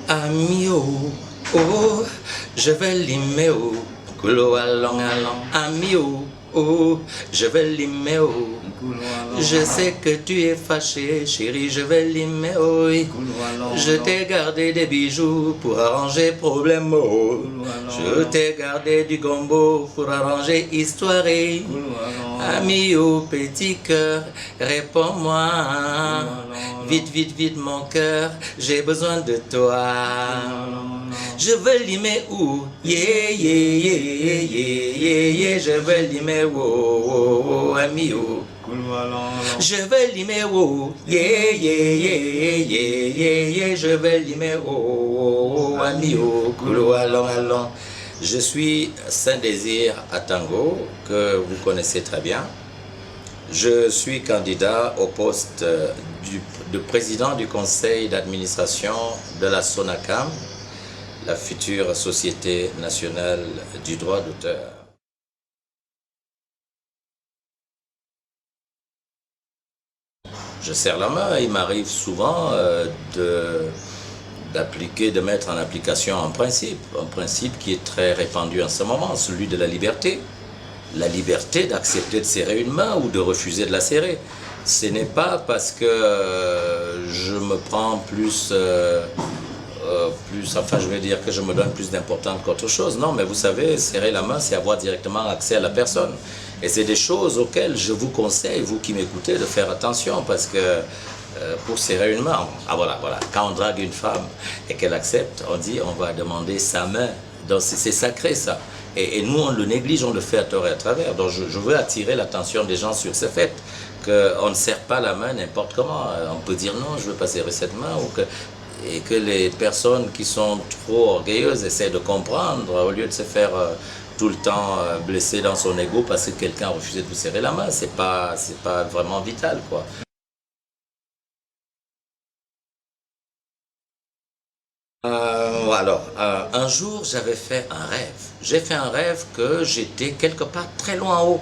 Ami oh, oh, je vais limer oh, coulo allons allons. Ami oh, oh, je vais limer oh. Je sais que tu es fâché, chérie, je vais limer oh. Je t'ai gardé des bijoux pour arranger problème oh. Je t'ai gardé du gombo pour arranger histoire. Ami au petit cœur, réponds-moi. Vite, vite, vite mon cœur, j'ai besoin de toi. Je veux limer où? Yeah, yeah, yeah, yeah, yeah, yeah. Je veux limer où? Oh, oh, ami oh. Je veux limer où? Yeah, yeah, yeah, yeah, yeah, yeah. Je veux limer où? Oh, oh, ami oh. Allons, allons. Je suis Saint-Désir Atango, que vous connaissez très bien. Je suis candidat au poste de président du conseil d'administration de la SONACAM, la future Société nationale du droit d'auteur. Je serre la main, il m'arrive souvent de mettre en application un principe qui est très répandu en ce moment, celui de la liberté. La liberté d'accepter de serrer une main ou de refuser de la serrer. Ce n'est pas parce que je me prends enfin je vais dire que je me donne plus d'importance qu'autre chose. Non, mais vous savez, serrer la main, c'est avoir directement accès à la personne. Et c'est des choses auxquelles je vous conseille, vous qui m'écoutez, de faire attention parce que pour serrer une main, voilà, quand on drague une femme et qu'elle accepte, on dit on va demander sa main. Donc c'est sacré ça. Et nous, on le néglige, on le fait à tort et à travers. Donc je veux attirer l'attention des gens sur ce fait qu'on ne serre pas la main n'importe comment. On peut dire non, je ne veux pas serrer cette main. Et que les personnes qui sont trop orgueilleuses essaient de comprendre au lieu de se faire tout le temps blesser dans son ego parce que quelqu'un a refusé de vous serrer la main. C'est pas vraiment vital, quoi. Un jour, j'avais fait un rêve. J'ai fait un rêve que j'étais quelque part très loin en haut.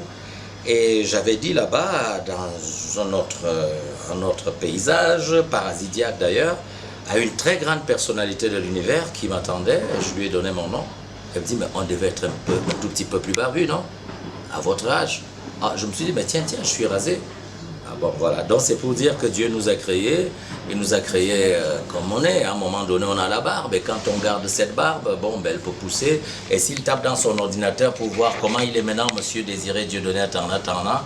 Et j'avais dit là-bas, dans un autre paysage, paradisiaque d'ailleurs, à une très grande personnalité de l'univers qui m'attendait. Je lui ai donné mon nom. Elle me dit, mais on devait être un tout petit peu plus barbu, non? À votre âge. Ah, je me suis dit, mais tiens, je suis rasé. Ah bon, voilà. Donc c'est pour dire que Dieu nous a créés. Il nous a créés comme on est. À un moment donné, on a la barbe. Et quand on garde cette barbe, bon, ben, elle peut pousser. Et s'il tape dans son ordinateur pour voir comment il est maintenant, Monsieur Désiré Dieudonné Atana,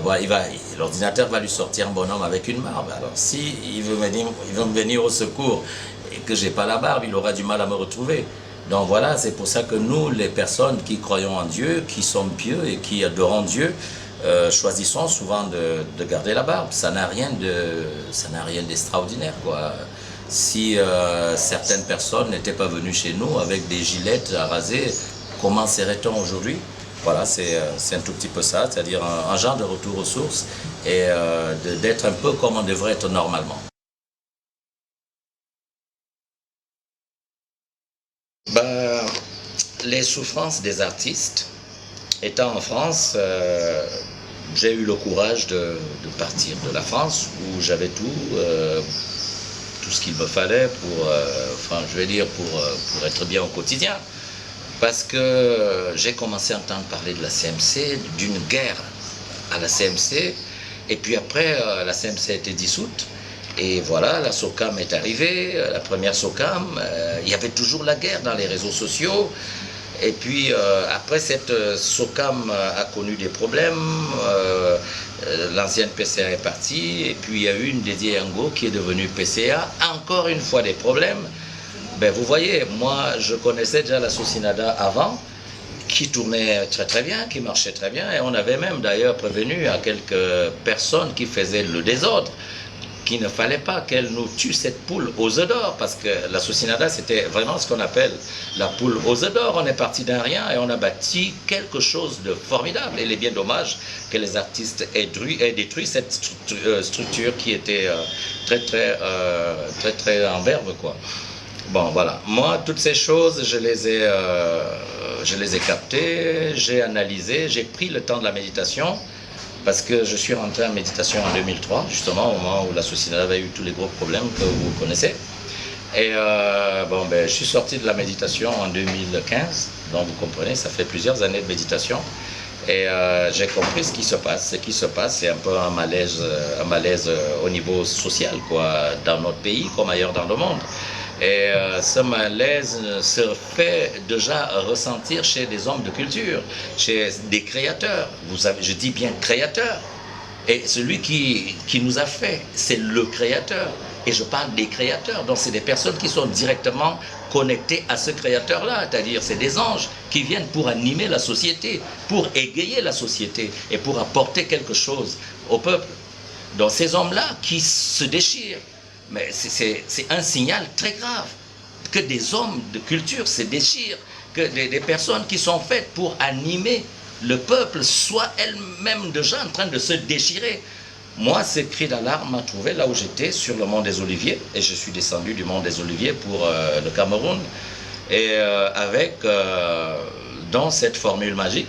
voilà, l'ordinateur va lui sortir un bonhomme avec une barbe. Alors si il veut me venir au secours et que j'ai pas la barbe, il aura du mal à me retrouver. Donc voilà, c'est pour ça que nous, les personnes qui croyons en Dieu, qui sommes pieux et qui adorons Dieu, choisissons souvent de garder la barbe. Ça n'a rien d'extraordinaire, quoi. Si certaines personnes n'étaient pas venues chez nous avec des gilettes à raser, comment serait-on aujourd'hui? Voilà, c'est un tout petit peu ça, c'est-à-dire un genre de retour aux sources et d'être un peu comme on devrait être normalement. Ben, les souffrances des artistes, étant en France, j'ai eu le courage de partir de la France où j'avais tout ce qu'il me fallait pour être bien au quotidien. Parce que j'ai commencé à entendre parler de la CMC, d'une guerre à la CMC, et puis après la CMC a été dissoute. Et voilà, la SOCAM est arrivée, la première SOCAM, il y avait toujours la guerre dans les réseaux sociaux. Et puis après cette SOCAM a connu des problèmes, l'ancienne PCA est partie, et puis il y a eu une Dédié Yango qui est devenue PCA, encore une fois des problèmes. Ben vous voyez, moi je connaissais déjà la Socinada avant, qui tournait très très bien, qui marchait très bien, et on avait même d'ailleurs prévenu à quelques personnes qui faisaient le désordre qu'il ne fallait pas qu'elle nous tue cette poule aux œufs d'or, parce que la Socinada c'était vraiment ce qu'on appelle la poule aux œufs d'or. On est parti d'un rien et on a bâti quelque chose de formidable, et il est bien dommage que les artistes aient détruit cette structure qui était très en verve, quoi. Bon, voilà. Moi, toutes ces choses, je les ai captées, j'ai analysé, j'ai pris le temps de la méditation, parce que je suis rentré en méditation en 2003, justement, au moment où la Socinada avait eu tous les gros problèmes que vous connaissez. Et bon, ben, je suis sorti de la méditation en 2015, donc vous comprenez, ça fait plusieurs années de méditation. Et j'ai compris ce qui se passe. Ce qui se passe, c'est un peu un malaise au niveau social, quoi, dans notre pays comme ailleurs dans le monde. Et ce malaise se fait déjà ressentir chez des hommes de culture, chez des créateurs. Je dis bien créateurs. Et celui qui nous a fait, c'est le créateur. Et je parle des créateurs, donc c'est des personnes qui sont directement connectées à ce créateur-là, c'est-à-dire c'est des anges qui viennent pour animer la société, pour égayer la société et pour apporter quelque chose au peuple. Donc ces hommes-là qui se déchirent, mais c'est un signal très grave que des hommes de culture se déchirent, que des personnes qui sont faites pour animer le peuple soient elles-mêmes déjà en train de se déchirer. Moi, ce cri d'alarme m'a trouvé là où j'étais, sur le mont des Oliviers, et je suis descendu du mont des Oliviers pour le Cameroun, et dans cette formule magique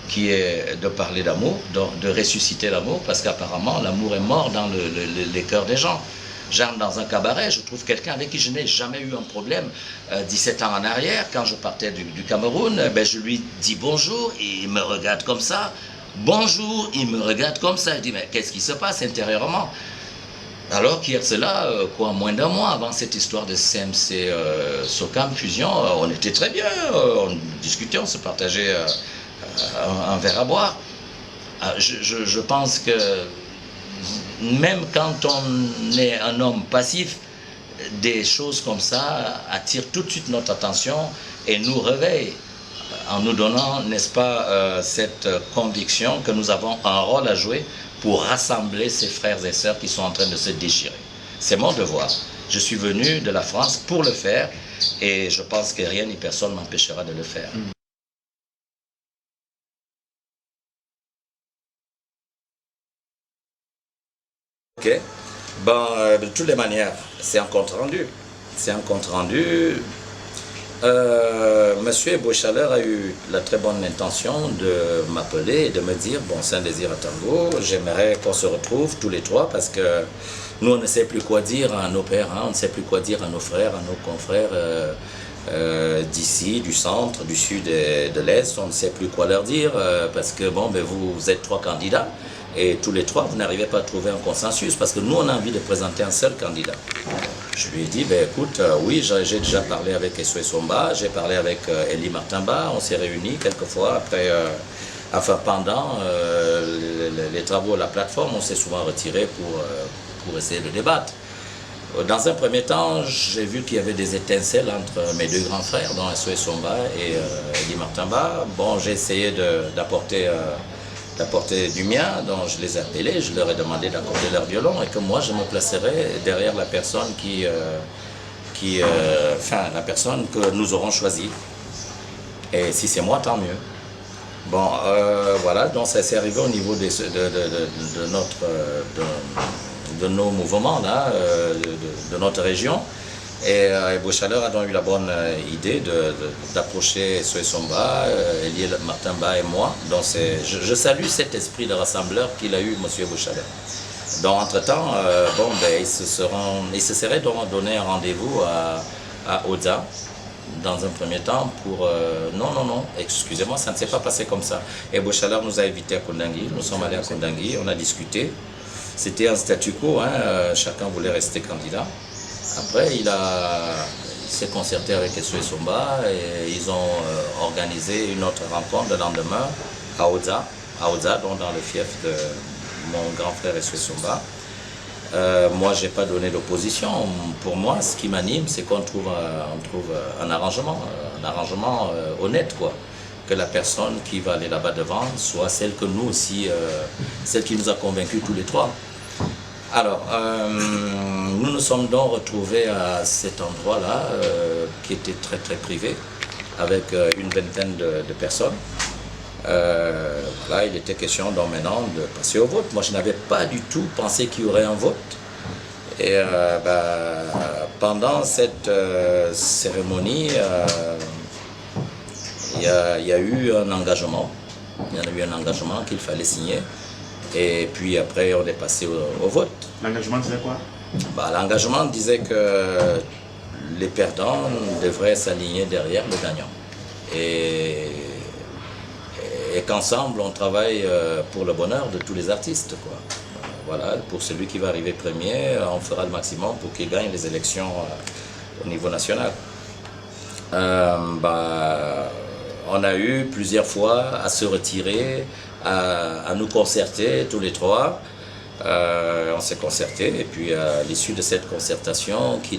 qui est de parler d'amour, de ressusciter l'amour, parce qu'apparemment l'amour est mort dans les cœurs des gens. J'entre dans un cabaret, je trouve quelqu'un avec qui je n'ai jamais eu un problème. 17 ans en arrière, quand je partais du Cameroun, ben je lui dis bonjour, et il me regarde comme ça. Bonjour, il me regarde comme ça. Je dis, mais qu'est-ce qui se passe intérieurement? Alors qu'hier, cela, moins d'un mois avant cette histoire de CMC SOCAM Fusion, on était très bien, on discutait, on se partageait un verre à boire. Je pense que même quand on est un homme passif, des choses comme ça attirent tout de suite notre attention et nous réveillent en nous donnant, n'est-ce pas, cette conviction que nous avons un rôle à jouer pour rassembler ces frères et sœurs qui sont en train de se déchirer. C'est mon devoir. Je suis venu de la France pour le faire et je pense que rien ni personne m'empêchera de le faire. Ok. Bon, de toutes les manières, c'est un compte rendu. C'est un compte rendu. Monsieur Bouchaleur a eu la très bonne intention de m'appeler et de me dire, bon, Saint-Désir à Tango, j'aimerais qu'on se retrouve tous les trois parce que nous, on ne sait plus quoi dire à nos pères, hein, on ne sait plus quoi dire à nos frères, à nos confrères d'ici, du centre, du sud et de l'est, on ne sait plus quoi leur dire parce que, bon, ben, vous êtes trois candidats. Et tous les trois, vous n'arrivez pas à trouver un consensus parce que nous, on a envie de présenter un seul candidat. Je lui ai dit, ben écoute, oui, j'ai déjà parlé avec Essoué Somba, j'ai parlé avec Elie Martimba, on s'est réunis quelques fois après, pendant les travaux de la plateforme, on s'est souvent retiré pour essayer de débattre. Dans un premier temps, j'ai vu qu'il y avait des étincelles entre mes deux grands frères, dont Essoué Somba et Elie Martimba. Bon, j'ai essayé d'apporter du mien, donc je les ai appelés, je leur ai demandé d'accorder leur violon et que moi je me placerai derrière la personne la personne que nous aurons choisie. Et si c'est moi, tant mieux. Bon, voilà, donc ça s'est arrivé au niveau de nos mouvements, là, de notre région. Et Bouchaleur a donc eu la bonne idée d'approcher Essoué Somba, Elie Martimba et moi. Donc je salue cet esprit de rassembleur qu'il a eu, M. Bouchaleur. Donc entre-temps, bon, ben, il se serait donc donné un rendez-vous à Oza, dans un premier temps, pour... non, excusez-moi, ça ne s'est pas passé comme ça. Et Bouchaleur nous a invités à Kondangui, nous sommes allés à Kondangui, on a discuté. C'était un statu quo, hein, chacun voulait rester candidat. Après, il s'est concerté avec Essoué Somba et ils ont organisé une autre rencontre le lendemain à Oza, donc dans le fief de mon grand frère Essoué Somba. Moi, je n'ai pas donné d'opposition. Pour moi, ce qui m'anime, c'est qu'on trouve un arrangement honnête, quoi. Que la personne qui va aller là-bas devant soit celle que nous aussi, celle qui nous a convaincus tous les trois. Alors, nous nous sommes donc retrouvés à cet endroit-là, qui était très très privé, avec une vingtaine de personnes. Voilà, il était question donc maintenant de passer au vote. Moi, je n'avais pas du tout pensé qu'il y aurait un vote. Et pendant cette cérémonie, il y a eu un engagement. Il y en a eu un engagement qu'il fallait signer. Et puis après, on est passé au vote. L'engagement disait quoi? L'engagement disait que les perdants devraient s'aligner derrière le gagnant. Et qu'ensemble, on travaille pour le bonheur de tous les artistes, quoi. Voilà, pour celui qui va arriver premier, on fera le maximum pour qu'il gagne les élections au niveau national. On a eu plusieurs fois à se retirer, à nous concerter tous les trois. On s'est concerté et puis à l'issue de cette concertation qui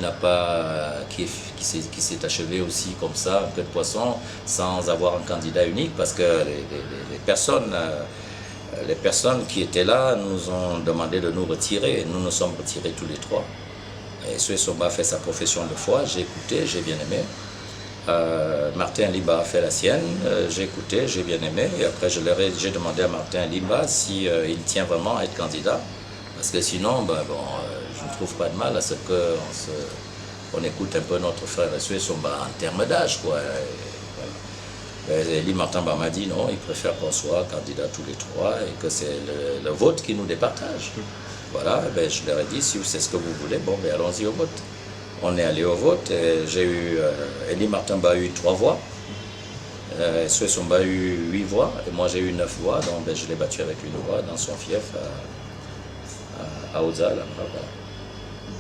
s'est achevée aussi comme ça, un peu de poisson, sans avoir un candidat unique, parce que les personnes qui étaient là nous ont demandé de nous retirer. Nous nous sommes retirés tous les trois. Et Suez Somba a fait sa profession de foi, j'ai écouté, j'ai bien aimé. Martin Liba a fait la sienne, j'ai écouté, j'ai bien aimé, et après j'ai demandé à Martin Liba si il tient vraiment à être candidat, parce que sinon, je ne trouve pas de mal à ce qu'on écoute un peu notre frère Suez Somba en termes d'âge, quoi. Eli Martin m'a dit non, il préfère qu'on soit candidat tous les trois et que c'est le vote qui nous départage. Voilà, je leur ai dit, si c'est ce que vous voulez, allons-y au vote. On est allé au vote, j'ai eu, Eli Martin a eu 3 voix, Suez Somba a eu 8 voix, et moi j'ai eu 9 voix, donc je l'ai battu avec une voix dans son fief à Oza. Voilà.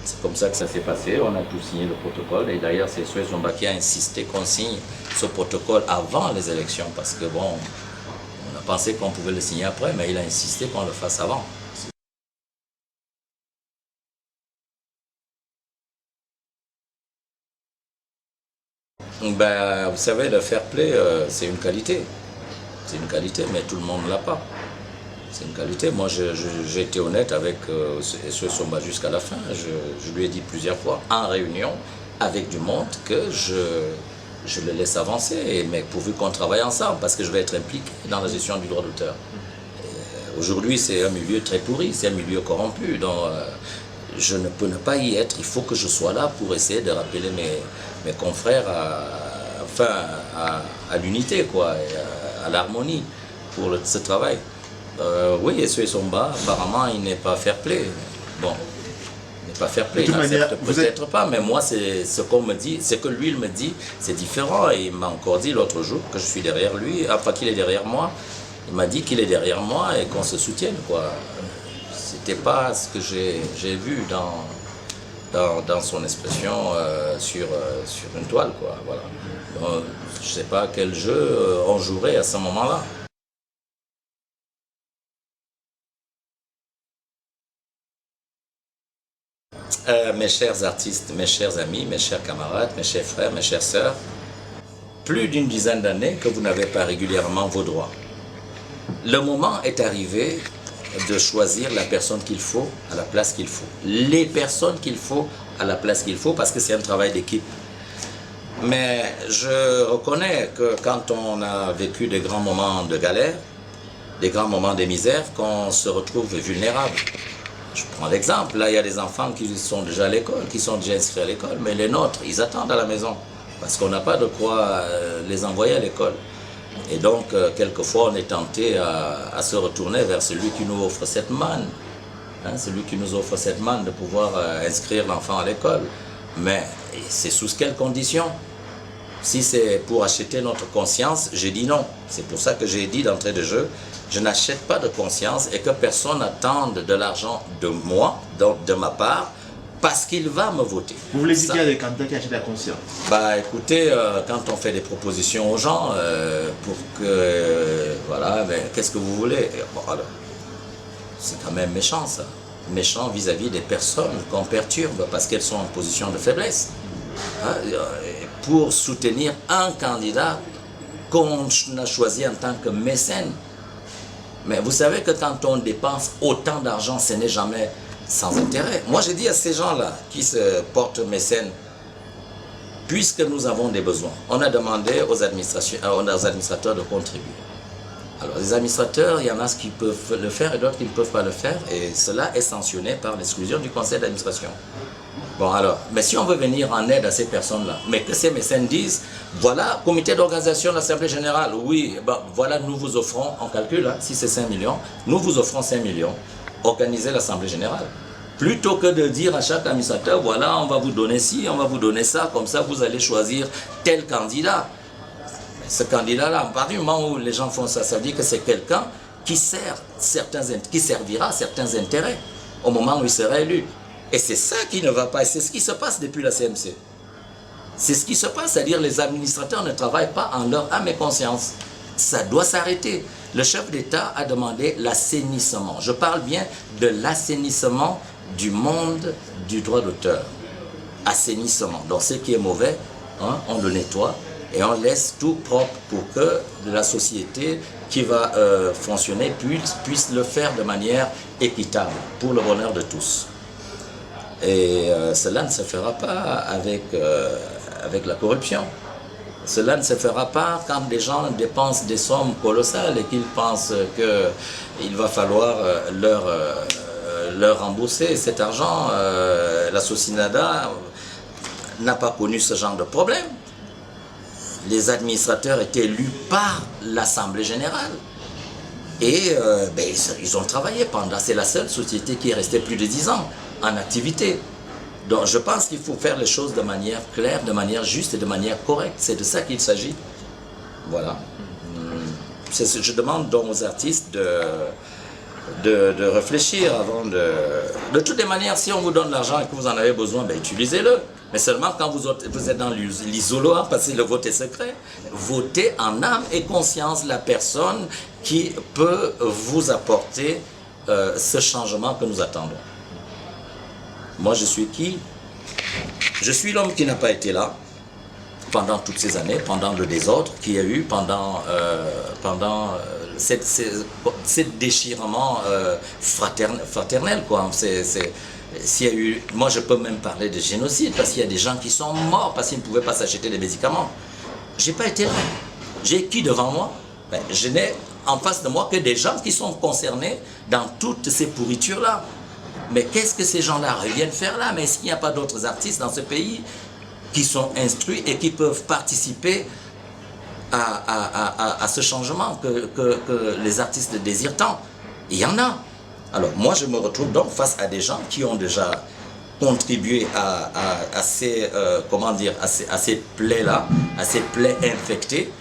C'est comme ça que ça s'est passé, on a tout signé le protocole, et d'ailleurs c'est Suez Somba qui a insisté qu'on signe ce protocole avant les élections, parce que on a pensé qu'on pouvait le signer après, mais il a insisté qu'on le fasse avant. Vous savez, le fair play, c'est une qualité. C'est une qualité, mais tout le monde ne l'a pas. C'est une qualité. Moi, j'ai été honnête avec Suez Somba jusqu'à la fin. Je lui ai dit plusieurs fois, en réunion, avec du monde, que je le laisse avancer, mais pourvu qu'on travaille ensemble, parce que je vais être impliqué dans la gestion du droit d'auteur. Aujourd'hui, c'est un milieu très pourri, c'est un milieu corrompu, donc je ne peux ne pas y être. Il faut que je sois là pour essayer de rappeler mes confrères à l'unité, quoi, et à l'harmonie pour ce travail. Oui, et Suez Somba, apparemment, il n'est pas fair play. Bon, il n'est pas fair play, il n'accepte peut-être pas, mais moi, c'est ce qu'on me dit, ce que lui, il me dit, c'est différent. Et il m'a encore dit l'autre jour que je suis derrière lui, enfin qu'il est derrière moi. Il m'a dit qu'il est derrière moi et qu'on se soutienne, quoi. C'était pas ce que j'ai vu dans son expression sur une toile, quoi. Voilà. Donc, je sais pas quel jeu on jouerait à ce moment-là. Mes chers artistes, mes chers amis, mes chers camarades, mes chers frères, mes chères sœurs, plus d'une dizaine d'années que vous n'avez pas régulièrement vos droits. Le moment est arrivé de choisir la personne qu'il faut à la place qu'il faut. Les personnes qu'il faut à la place qu'il faut, parce que c'est un travail d'équipe. Mais je reconnais que quand on a vécu des grands moments de galère, des grands moments de misère, qu'on se retrouve vulnérable. Je prends l'exemple, là il y a des enfants qui sont déjà à l'école, qui sont déjà inscrits à l'école, mais les nôtres, ils attendent à la maison, parce qu'on n'a pas de quoi les envoyer à l'école. Et donc, quelquefois, on est tenté à se retourner vers celui qui nous offre cette manne, celui qui nous offre cette manne de pouvoir inscrire l'enfant à l'école. Mais c'est sous quelles conditions? Si c'est pour acheter notre conscience, j'ai dit non. C'est pour ça que j'ai dit d'entrée de jeu, je n'achète pas de conscience et que personne n'attende de l'argent de moi, donc de ma part, parce qu'il va me voter. Vous voulez dire qu'il y a des candidats qui achètent la conscience? Écoutez, quand on fait des propositions aux gens, pour que, voilà, qu'est-ce que vous voulez? C'est quand même méchant, ça. Méchant vis-à-vis des personnes qu'on perturbe parce qu'elles sont en position de faiblesse. Pour soutenir un candidat qu'on a choisi en tant que mécène. Mais vous savez que quand on dépense autant d'argent, ce n'est jamais sans intérêt. Moi, j'ai dit à ces gens-là qui se portent mécènes, puisque nous avons des besoins, on a demandé aux administrateurs de contribuer. Alors, les administrateurs, il y en a qui peuvent le faire et d'autres qui ne peuvent pas le faire, et cela est sanctionné par l'exclusion du conseil d'administration. Bon, alors, mais si on veut venir en aide à ces personnes-là, mais que ces mécènes disent, voilà, comité d'organisation de l'Assemblée générale, oui, voilà, nous vous offrons, on calcule, si c'est 5 millions, nous vous offrons 5 millions, organisez l'Assemblée générale. Plutôt que de dire à chaque administrateur, voilà, on va vous donner ci, on va vous donner ça, comme ça vous allez choisir tel candidat. Mais ce candidat-là, à partir du moment où les gens font ça, ça veut dire que c'est quelqu'un qui servira certains intérêts au moment où il sera élu. Et c'est ça qui ne va pas, et c'est ce qui se passe depuis la CMC. C'est ce qui se passe, c'est-à-dire les administrateurs ne travaillent pas en leur âme et conscience. Ça doit s'arrêter. Le chef d'État a demandé l'assainissement. Je parle bien de l'assainissement du monde du droit d'auteur. Assainissement. Donc ce qui est mauvais, hein, on le nettoie et on laisse tout propre pour que la société qui va fonctionner puisse le faire de manière équitable pour le bonheur de tous. Et cela ne se fera pas avec la corruption. Cela ne se fera pas quand des gens dépensent des sommes colossales et qu'ils pensent qu'il va falloir leur rembourser cet argent. La Socinada n'a pas connu ce genre de problème. Les administrateurs étaient élus par l'Assemblée générale. Et ils ont travaillé pendant. C'est la seule société qui est restée plus de 10 ans en activité. Donc je pense qu'il faut faire les choses de manière claire, de manière juste et de manière correcte. C'est de ça qu'il s'agit. Voilà. Je demande donc aux artistes de réfléchir avant de... De toutes les manières, si on vous donne l'argent et que vous en avez besoin, ben, utilisez-le. Mais seulement quand vous êtes dans l'isoloir, parce que le vote est secret, votez en âme et conscience la personne qui peut vous apporter ce changement que nous attendons. Moi, je suis qui? Je suis l'homme qui n'a pas été là pendant toutes ces années, pendant le désordre qu'il y a eu, pendant cet déchirement fraternel, quoi. S'il y a eu, moi, je peux même parler de génocide, parce qu'il y a des gens qui sont morts parce qu'ils ne pouvaient pas s'acheter des médicaments. Je n'ai pas été là. J'ai qui devant moi? Ben, je n'ai en face de moi que des gens qui sont concernés dans toutes ces pourritures-là. Mais qu'est-ce que ces gens-là reviennent faire là? Mais est-ce qu'il n'y a pas d'autres artistes dans ce pays qui sont instruits et qui peuvent participer à ce changement que les artistes désirent tant? Il y en a. Alors moi je me retrouve donc face à des gens qui ont déjà contribué à ces plaies-là, à ces plaies infectées.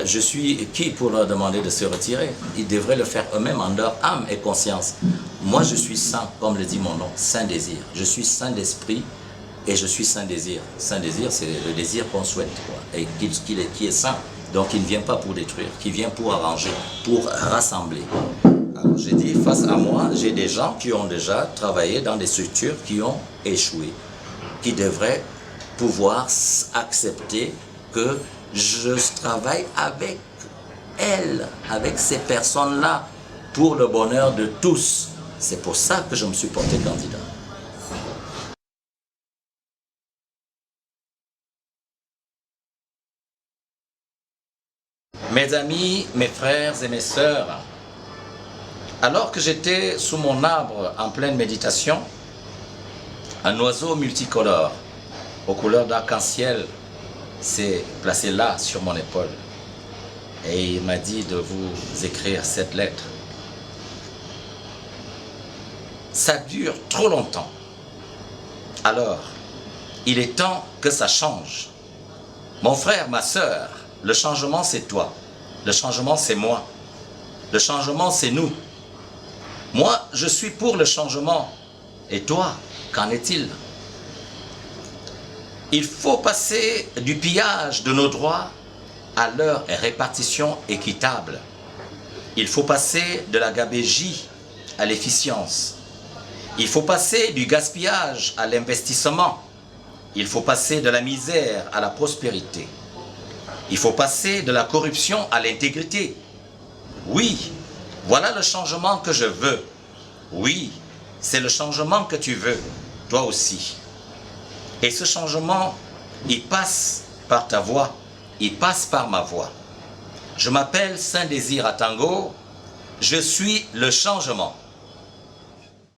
Je suis qui pour leur demander de se retirer? Ils devraient le faire eux-mêmes en leur âme et conscience. Moi je suis saint, comme le dit mon nom, saint désir. Je suis saint d'esprit et je suis saint désir. Saint désir, c'est le désir qu'on souhaite, quoi, et qui est saint. Donc il ne vient pas pour détruire, qui vient pour arranger, pour rassembler. Alors j'ai dit, face à moi, j'ai des gens qui ont déjà travaillé dans des structures qui ont échoué, qui devraient pouvoir accepter que je travaille avec elles, avec ces personnes-là, pour le bonheur de tous. C'est pour ça que je me suis porté candidat. Mes amis, mes frères et mes sœurs, alors que j'étais sous mon arbre en pleine méditation, un oiseau multicolore, aux couleurs d'arc-en-ciel, s'est placé là sur mon épaule. Et il m'a dit de vous écrire cette lettre. Ça dure trop longtemps. Alors, il est temps que ça change. Mon frère, ma sœur, le changement c'est toi. Le changement c'est moi. Le changement c'est nous. Moi, je suis pour le changement. Et toi, qu'en est-il? Il faut passer du pillage de nos droits à leur répartition équitable. Il faut passer de la gabegie à l'efficience. Il faut passer du gaspillage à l'investissement. Il faut passer de la misère à la prospérité. Il faut passer de la corruption à l'intégrité. Oui, voilà le changement que je veux. Oui, c'est le changement que tu veux, toi aussi. Et ce changement, il passe par ta voix, il passe par ma voix. Je m'appelle Saint Désir Atango, je suis le changement.